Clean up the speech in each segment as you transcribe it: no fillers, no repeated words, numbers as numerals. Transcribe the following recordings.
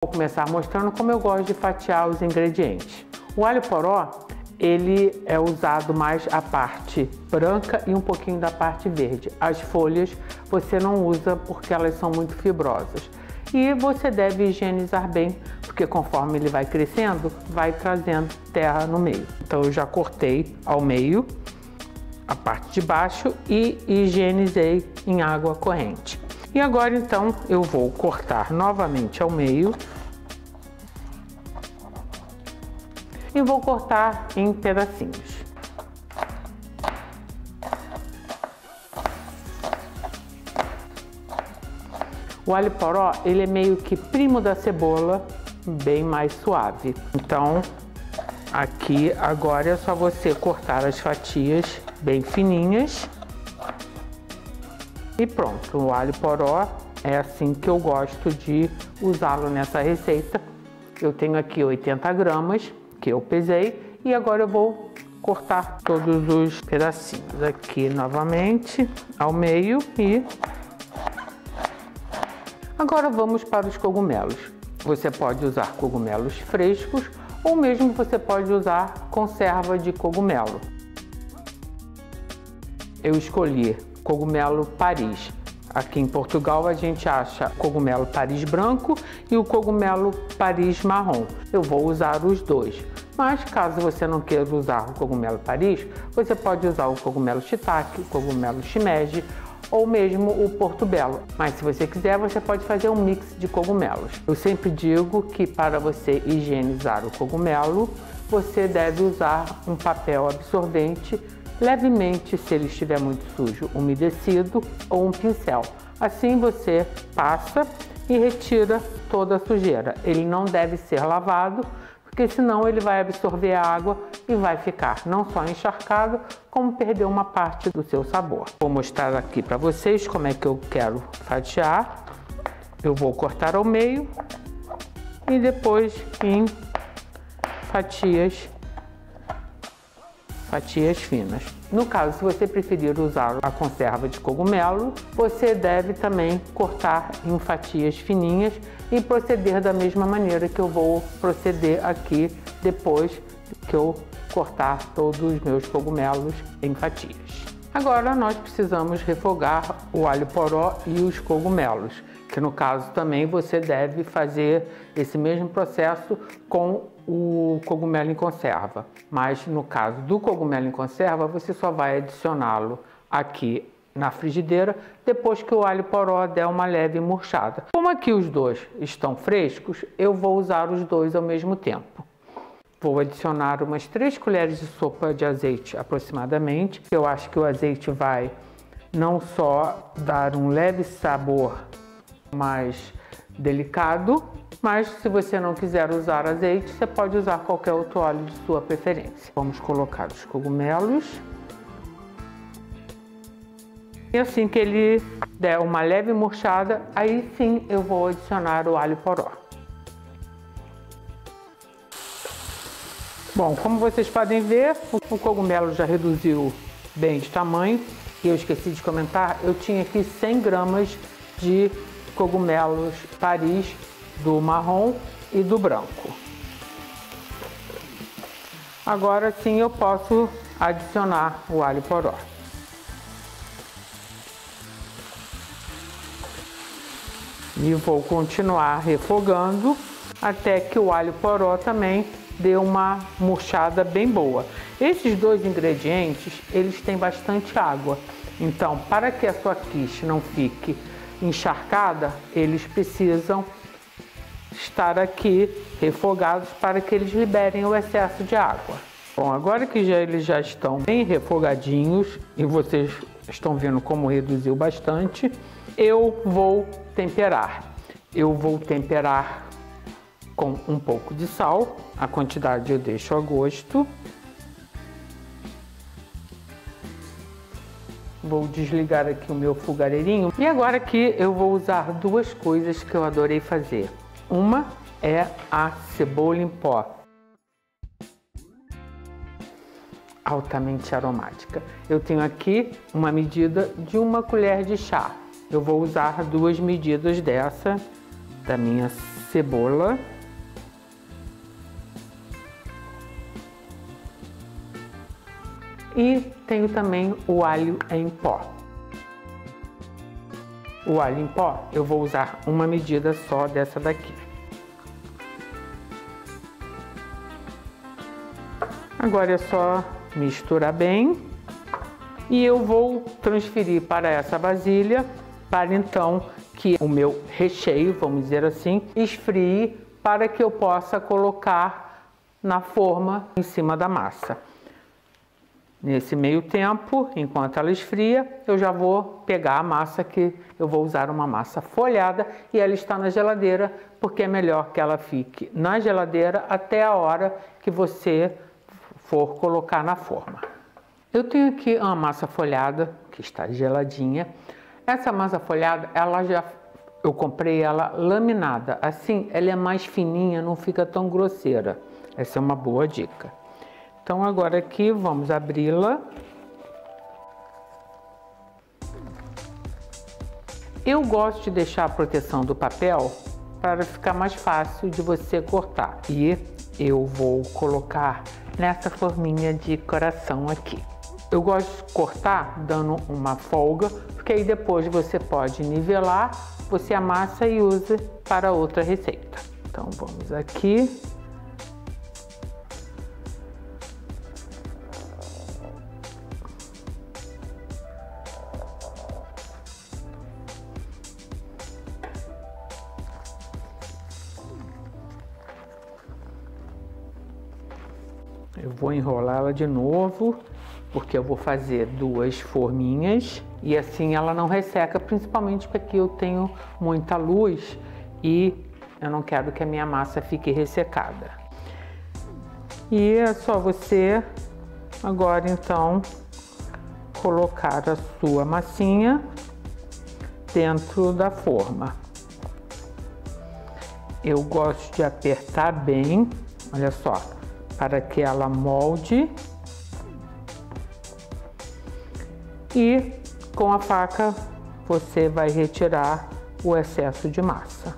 Vou começar mostrando como eu gosto de fatiar os ingredientes. O alho poró, ele é usado mais a parte branca e um pouquinho da parte verde. As folhas você não usa porque elas são muito fibrosas. E você deve higienizar bem, porque conforme ele vai crescendo, vai trazendo terra no meio. Então eu já cortei ao meio a parte de baixo e higienizei em água corrente. E agora então eu vou cortar novamente ao meio e vou cortar em pedacinhos. O alho poró, ele é meio que primo da cebola, bem mais suave. Então, aqui agora é só você cortar as fatias bem fininhas. E pronto, o alho poró é assim que eu gosto de usá-lo nessa receita. Eu tenho aqui 80 gramas que eu pesei e agora eu vou cortar todos os pedacinhos aqui novamente ao meio e agora vamos para os cogumelos. Você pode usar cogumelos frescos ou mesmo você pode usar conserva de cogumelo. Eu escolhi cogumelo Paris. Aqui em Portugal a gente acha cogumelo Paris branco e o cogumelo Paris marrom. Eu vou usar os dois. Mas caso você não queira usar o cogumelo Paris, você pode usar o cogumelo shiitake, o cogumelo shimeji ou mesmo o portobello. Mas se você quiser, você pode fazer um mix de cogumelos. Eu sempre digo que para você higienizar o cogumelo, você deve usar um papel absorvente levemente, se ele estiver muito sujo, umedecido ou um pincel. Assim você passa e retira toda a sujeira. Ele não deve ser lavado, porque senão ele vai absorver a água e vai ficar não só encharcado, como perder uma parte do seu sabor. Vou mostrar aqui para vocês como é que eu quero fatiar. Eu vou cortar ao meio e depois em fatias finas. No caso, se você preferir usar a conserva de cogumelo, você deve também cortar em fatias fininhas e proceder da mesma maneira que eu vou proceder aqui depois que eu cortar todos os meus cogumelos em fatias. Agora nós precisamos refogar o alho poró e os cogumelos, que no caso também você deve fazer esse mesmo processo com o cogumelo em conserva. Mas no caso do cogumelo em conserva, você só vai adicioná-lo aqui na frigideira depois que o alho poró der uma leve murchada. Como aqui os dois estão frescos, eu vou usar os dois ao mesmo tempo. Vou adicionar umas 3 colheres de sopa de azeite aproximadamente. Eu acho que o azeite vai não só dar um leve sabor mais delicado, mas se você não quiser usar azeite, você pode usar qualquer outro óleo de sua preferência. Vamos colocar os cogumelos. E assim que ele der uma leve murchada, aí sim eu vou adicionar o alho poró. Bom, como vocês podem ver, o cogumelo já reduziu bem de tamanho. E eu esqueci de comentar, eu tinha aqui 100 gramas de cogumelos Paris, do marrom e do branco. Agora sim eu posso adicionar o alho poró. E vou continuar refogando até que o alho poró também dê uma murchada bem boa. Esses dois ingredientes, eles têm bastante água. Então, para que a sua quiche não fique encharcada, eles precisam estar aqui refogados para que eles liberem o excesso de água. Bom, agora que eles já estão bem refogadinhos e vocês estão vendo como reduziu bastante, eu vou temperar. Eu vou temperar com um pouco de sal, a quantidade eu deixo a gosto. Vou desligar aqui o meu fogareirinho. E agora aqui eu vou usar duas coisas que eu adorei fazer. Uma é a cebola em pó, altamente aromática. Eu tenho aqui uma medida de 1 colher de chá. Eu vou usar 2 medidas dessa, da minha cebola, e tenho também o alho em pó. O alho em pó eu vou usar uma medida só dessa daqui. Agora é só misturar bem e eu vou transferir para essa vasilha para então que o meu recheio, vamos dizer assim, esfrie para que eu possa colocar na forma em cima da massa. Nesse meio tempo, enquanto ela esfria, eu já vou pegar a massa, que eu vou usar uma massa folhada e ela está na geladeira, porque é melhor que ela fique na geladeira até a hora que você for colocar na forma. Eu tenho aqui uma massa folhada, que está geladinha. Essa massa folhada, eu comprei ela laminada, assim ela é mais fininha, não fica tão grosseira. Essa é uma boa dica. Então agora aqui vamos abri-la. Eu gosto de deixar a proteção do papel para ficar mais fácil de você cortar. E eu vou colocar nessa forminha de coração aqui. Eu gosto de cortar dando uma folga, porque aí depois você pode nivelar, você amassa e usa para outra receita. Então vamos aqui. Eu vou enrolá-la de novo, porque eu vou fazer duas forminhas e assim ela não resseca, principalmente porque aqui eu tenho muita luz e eu não quero que a minha massa fique ressecada. E é só você agora então colocar a sua massinha dentro da forma. Eu gosto de apertar bem, olha só, para que ela molde, e com a faca você vai retirar o excesso de massa.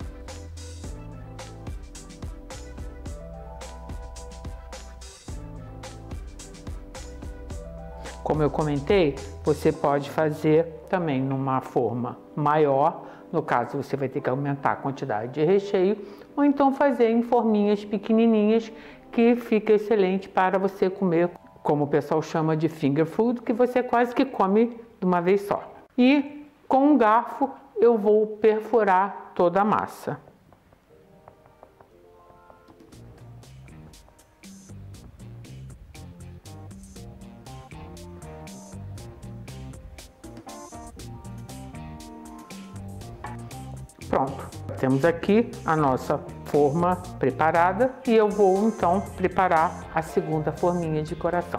Como eu comentei, você pode fazer também numa forma maior, no caso você vai ter que aumentar a quantidade de recheio, ou então fazer em forminhas pequenininhas, que fica excelente para você comer, como o pessoal chama de finger food, que você quase que come de uma vez só. E com um garfo eu vou perfurar toda a massa. Pronto, temos aqui a nossa forma preparada e eu vou então preparar a segunda forminha de coração.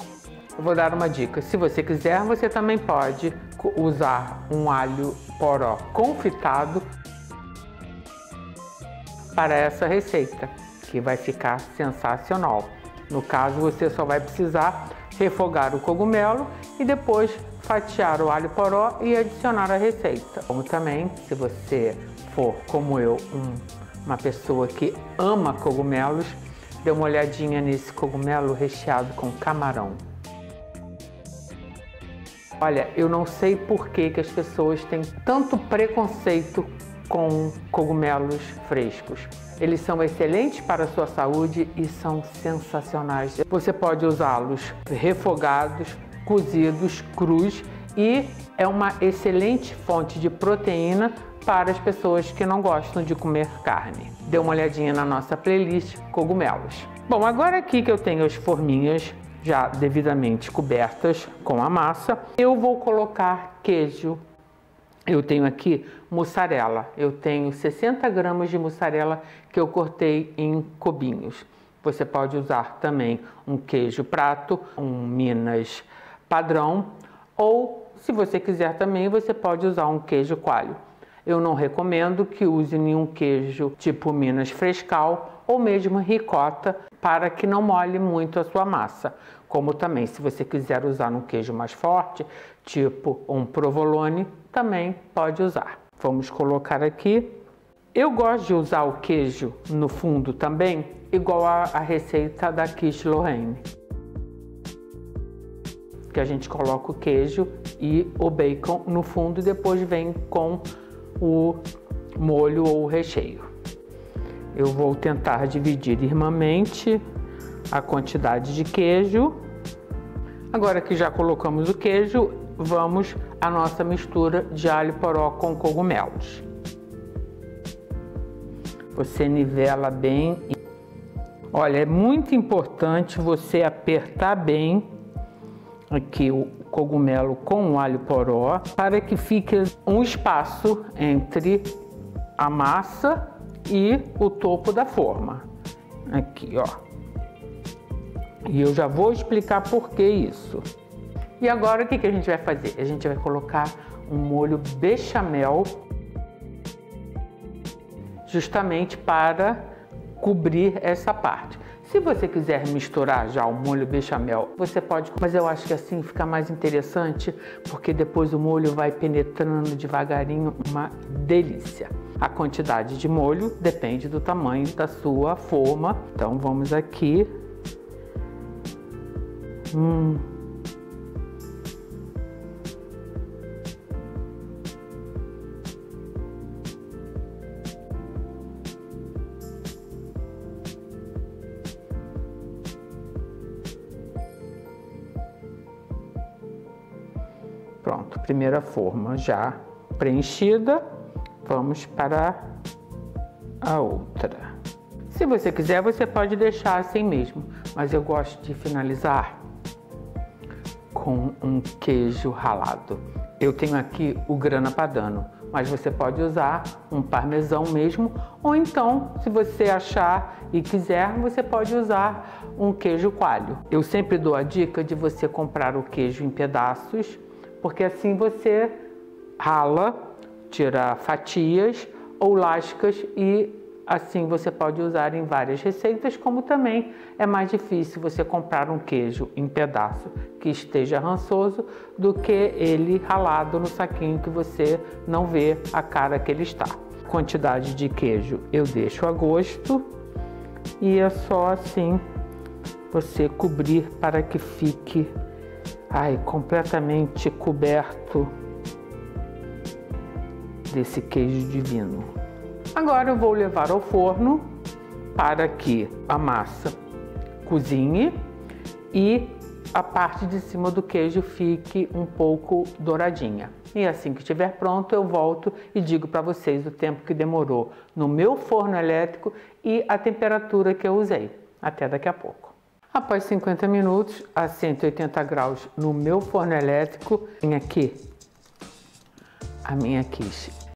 Eu vou dar uma dica: se você quiser, você também pode usar um alho poró confitado para essa receita, que vai ficar sensacional. No caso, você só vai precisar refogar o cogumelo e depois fatiar o alho poró e adicionar a receita. Como também, se você for, como eu, uma pessoa que ama cogumelos, dê uma olhadinha nesse cogumelo recheado com camarão. Olha, eu não sei por que as pessoas têm tanto preconceito com cogumelos frescos. Eles são excelentes para a sua saúde e são sensacionais. Você pode usá-los refogados, cozidos, crus, e é uma excelente fonte de proteína para as pessoas que não gostam de comer carne. Dê uma olhadinha na nossa playlist cogumelos. Bom, agora aqui que eu tenho as forminhas já devidamente cobertas com a massa, eu vou colocar queijo. Eu tenho aqui mussarela. Eu tenho 60 gramas de mussarela que eu cortei em cubinhos. Você pode usar também um queijo prato, um Minas padrão, ou se você quiser também, você pode usar um queijo coalho. Eu não recomendo que use nenhum queijo tipo Minas frescal ou mesmo ricota, para que não molhe muito a sua massa. Como também, se você quiser usar um queijo mais forte, tipo um provolone, também pode usar. Vamos colocar aqui Eu gosto de usar o queijo no fundo também, igual a receita da Quiche Lorraine, que a gente coloca o queijo e o bacon no fundo e depois vem com o molho ou o recheio. Eu vou tentar dividir irmãmente a quantidade de queijo. Agora que já colocamos o queijo, vamos à nossa mistura de alho poró com cogumelos. Você nivela bem. Olha, é muito importante você apertar bem aqui o cogumelo com o alho poró para que fique um espaço entre a massa e o topo da forma. Aqui, ó. E eu já vou explicar por que isso. E agora o que a gente vai fazer? A gente vai colocar um molho bechamel justamente para cobrir essa parte. Se você quiser misturar já o molho bechamel, você pode, mas eu acho que assim fica mais interessante, porque depois o molho vai penetrando devagarinho, uma delícia. A quantidade de molho depende do tamanho da sua forma. Então vamos aqui. Pronto, primeira forma já preenchida, vamos para a outra. Se você quiser, você pode deixar assim mesmo, mas eu gosto de finalizar com um queijo ralado. Eu tenho aqui o grana padano, mas você pode usar um parmesão mesmo, ou então, se você achar e quiser, você pode usar um queijo coalho. Eu sempre dou a dica de você comprar o queijo em pedaços, porque assim você rala, tira fatias ou lascas e assim você pode usar em várias receitas, como também é mais difícil você comprar um queijo em pedaço que esteja rançoso do que ele ralado no saquinho que você não vê a cara que ele está. Quantidade de queijo eu deixo a gosto e é só assim você cobrir para que fique completamente coberto desse queijo divino. Agora eu vou levar ao forno para que a massa cozinhe e a parte de cima do queijo fique um pouco douradinha. E assim que estiver pronto, eu volto e digo para vocês o tempo que demorou no meu forno elétrico e a temperatura que eu usei. Até daqui a pouco. Após 50 minutos, a 180 graus no meu forno elétrico, tem aqui a minha quiche.